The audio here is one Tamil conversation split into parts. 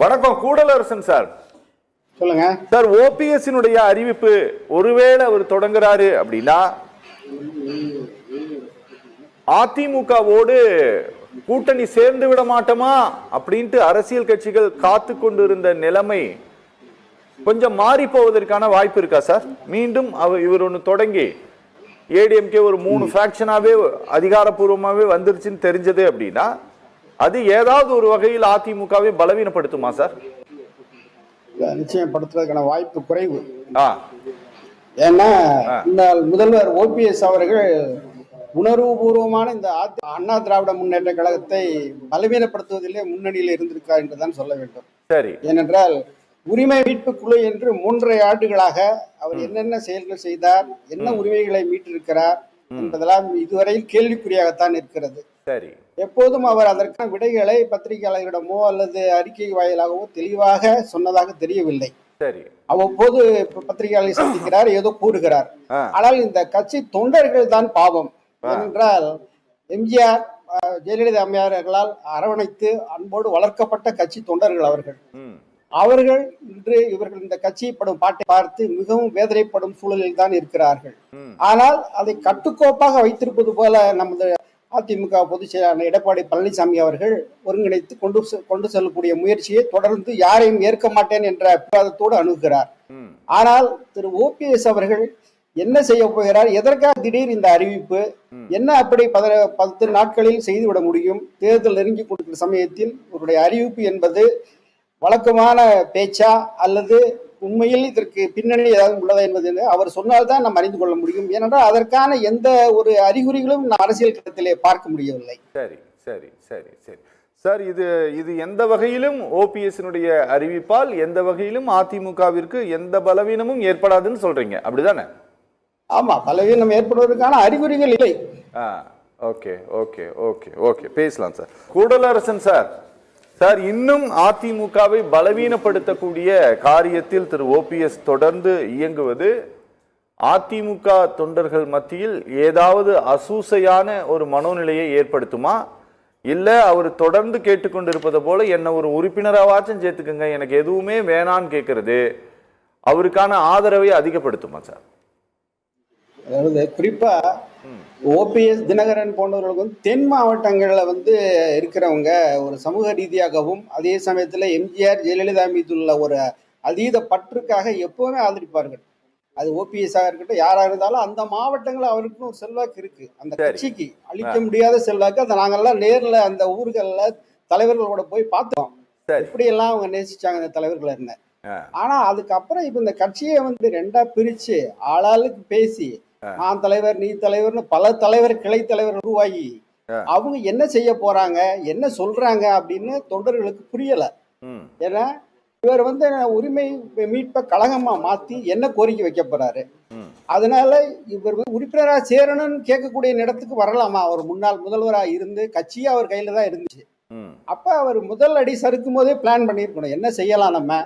வணக்கம் கூடலரசன் சார். சொல்லுங்க சார். ஓபிஎஸ்னுடைய அறிவிப்பு ஒருவேளை அவர் தொடங்குறாரு அப்படின்னா அதிமுகவோடு கூட்டணி சேர்ந்து விட மாட்டோமா அப்படின்ட்டு அரசியல் கட்சிகள் காத்து கொண்டிருந்த நிலைமை கொஞ்சம் மாறி போவதற்கான வாய்ப்பு இருக்கா சார்? மீண்டும் இவர் ஒன்று தொடங்கி ஏடிஎம்கே ஒரு 3 ஃபேக்ஷனாவே அதிகாரப்பூர்வமாவே வந்துருச்சுன்னு தெரிஞ்சது அப்படின்னா அது ஏதாவது ஒரு வகையில் அதிமுகவை பலவீனப்படுத்துமா சார்? நிச்சயப்படுத்துவதற்கான வாய்ப்பு குறைவு. ஏன்னா இந்த முதல்வர் ஓபிஎஸ் அவர்கள் உணர்வுபூர்வமான இந்த அண்ணா திராவிட முன்னேற்ற கழகத்தை பலவீனப்படுத்துவதிலே முன்னணியில் இருந்திருக்கார் என்றுதான் சொல்ல வேண்டும். சரி. ஏனென்றால் உரிமை மீட்பு குழு என்று 3.5 ஆண்டுகளாக அவர் என்னென்ன செயல்கள் செய்தார், என்ன உரிமைகளை மீட்டிருக்கிறார் என்பதெல்லாம் இதுவரையில் கேள்விக்குறியாகத்தான் இருக்கிறது. சரி. எப்போதும் அவர் அதற்கான விடைகளை பத்திரிகையாளர்களிடமோ அல்லது அறிக்கை வாயிலாகவோ தெளிவாக சொன்னதாக தெரியவில்லை. சரி. அவ்வப்போது பத்திரிகையாளரை சந்திக்கிறார், ஏதோ கூறுகிறார். ஆனால் இந்த கட்சி தொண்டர்கள் தான் பாவம். ஏனென்றால் எம்ஜிஆர் ஜெயலலிதா அம்மையார்களால் அரவணைத்து அன்போடு வளர்க்கப்பட்ட கட்சி தொண்டர்கள் அவர்கள் இன்று இவர்கள் இந்த கட்சியை படும் பாட்டை பார்த்து மிகவும் வேதனைப்படும் சூழலில் தான் இருக்கிறார்கள். ஆனால் அதை கட்டுக்கோப்பாக வைத்திருப்பது போல நமது அதிமுக பொதுச் செயலாளர் எடப்பாடி பழனிசாமி அவர்கள் ஒருங்கிணைத்து கொண்டு செல்லக்கூடிய முயற்சியை தொடர்ந்து யாரையும் ஏற்க மாட்டேன் என்ற விவாதத்தோடு அணுகுகிறார். ஆனால் திரு ஓபிஎஸ் அவர்கள் என்ன செய்ய போகிறார், எதற்காக திடீர் இந்த அறிவிப்பு, என்ன அப்படி 10 நாட்களில் செய்துவிட முடியும்? தேர்தல் நெருங்கி கொடுக்கிற சமயத்தில் இவருடைய அறிவிப்பு என்பது வழக்கமான பேச்சா அல்லது உண்மையில் இதற்கு பின்னணி ஏதாவது உள்ளதா என்பது அவர் சொன்னால்தான் நாம் அறிந்து கொள்ள முடியும். ஏனென்றால் அதற்கான எந்த ஒரு அறிகுறிகளும் அரசியல் களத்திலே பார்க்க முடியவில்லை. சரி சரி சரி சரி சார். இது எந்த வகையிலும் ஓபிஎஸ்னுடைய அறிவிப்பால் எந்த வகையிலும் அதிமுகவிற்கு எந்த பலவீனமும் ஏற்படாதுன்னு சொல்றீங்க, அப்படிதானே? ஆமா, பலவீனம் ஏற்படுவதற்கான அறிகுறிகள் இல்லை. ஓகே ஓகே ஓகே ஓகே பேசலாம் சார். கூடலரசன் சார். சார், இன்னும் அதிமுகவை பலவீனப்படுத்தக்கூடிய காரியத்தில் திரு ஓபிஎஸ் தொடர்ந்து இயங்குவது அதிமுக தொண்டர்கள் மத்தியில் ஏதாவது அசூசையான ஒரு மனோநிலையை ஏற்படுத்துமா? இல்ல அவர் தொடர்ந்து கேட்டுக்கொண்டிருப்பது போல என்ன ஒரு உறுப்பினராவாச்சும் சேர்த்துக்கங்க, எனக்கு எதுவுமே வேணான்னு கேட்கறது அவருக்கான ஆதரவை அதிகப்படுத்துமா சார்? அதாவது குறிப்பா ஓபிஎஸ் தினகரன் போன்றவர்களுக்கு தென் மாவட்டங்களில் இருக்கிறவங்க ஒரு சமூக ரீதியாகவும் அதே சமயத்தில் எம்ஜிஆர் ஜெயலலிதா மீது உள்ள ஒரு அதீத பற்றுக்காக எப்பவுமே ஆதரிப்பார்கள். அது ஓபிஎஸ்ஸாக இருக்கட்டும், யாராக இருந்தாலும் அந்த மாவட்டங்களில் அவருக்குன்னு ஒரு செல்வாக்கு இருக்கு. அந்த கட்சிக்கு அளிக்க முடியாத செல்வாக்கு. அதை நாங்கள்லாம் நேரில் அந்த ஊர்களில் தலைவர்களோட போய் பார்த்தோம், இப்படியெல்லாம் அவங்க நேசிச்சாங்க அந்த தலைவர்கள் என்ன. ஆனா அதுக்கப்புறம் இப்ப இந்த கட்சியை 2ஆ பிரிச்சு ஆளாளுக்கு பேசி நான் தலைவர் நீ தலைவர்னு பல தலைவர் கிளை தலைவர் உருவாகி அவங்க என்ன செய்ய போறாங்க, என்ன சொல்றாங்க அப்படின்னு தொண்டர்களுக்கு புரியல. ஏன்னா இவர் உரிமை மீட்ப கழகமா மாத்தி என்ன கோரிக்கை வைக்க போறாரு? அதனால இவர் உறுப்பினராக சேரணும்னு கேட்கக்கூடிய இடத்துக்கு வரலாமா? அவர் முன்னாள் முதல்வராக இருந்து கட்சியே அவர் கையில தான் இருந்துச்சு. அப்ப அவர் முதல் அடி சறுக்கும் போதே பிளான் பண்ணிருக்கணும், என்ன செய்யலாம், நம்ம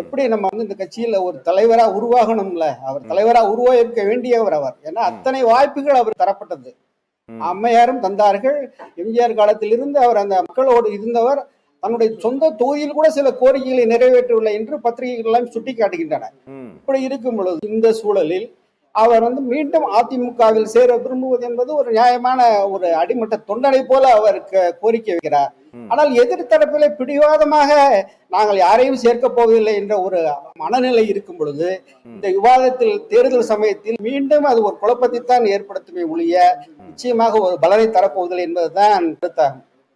எப்படி நம்ம இந்த கட்சியில ஒரு தலைவரா உருவாகணும்ல. அவர் தலைவரா உருவாக்க வேண்டியவர் அவர். ஏன்னா அத்தனை வாய்ப்புகள் அவர் தரப்பட்டது, அம்மையாரும் தந்தார்கள். எம்ஜிஆர் காலத்தில் இருந்து அவர் அந்த மக்களோடு இருந்தவர். தன்னுடைய சொந்த தொகுதியில் கூட சில கோரிக்கைகளை நிறைவேற்றவில்லை என்று பத்திரிகைகள் எல்லாம் சுட்டி காட்டுகின்றன. இப்படி இருக்கும் பொழுது இந்த சூழலில் அவர் மீண்டும் அதிமுகவில் சேர விரும்புவது என்பது ஒரு நியாயமான ஒரு அடிமட்ட தொண்டனை போல அவருக்கு கோரிக்கை வைக்கிறார். ஆனால் எதிர்த்தரப்பிலே பிடிவாதமாக நாங்கள் யாரையும் சேர்க்க போவதில்லை என்ற ஒரு மனநிலை இருக்கும் பொழுது இந்த விவாதத்தில் தேர்தல் சமயத்தில் மீண்டும் அது ஒரு குழப்பத்தை தான் ஏற்படுத்துமே ஒழிய நிச்சயமாக ஒரு பலனை தரப்போவதில்லை என்பதுதான் கருத்தாகும்.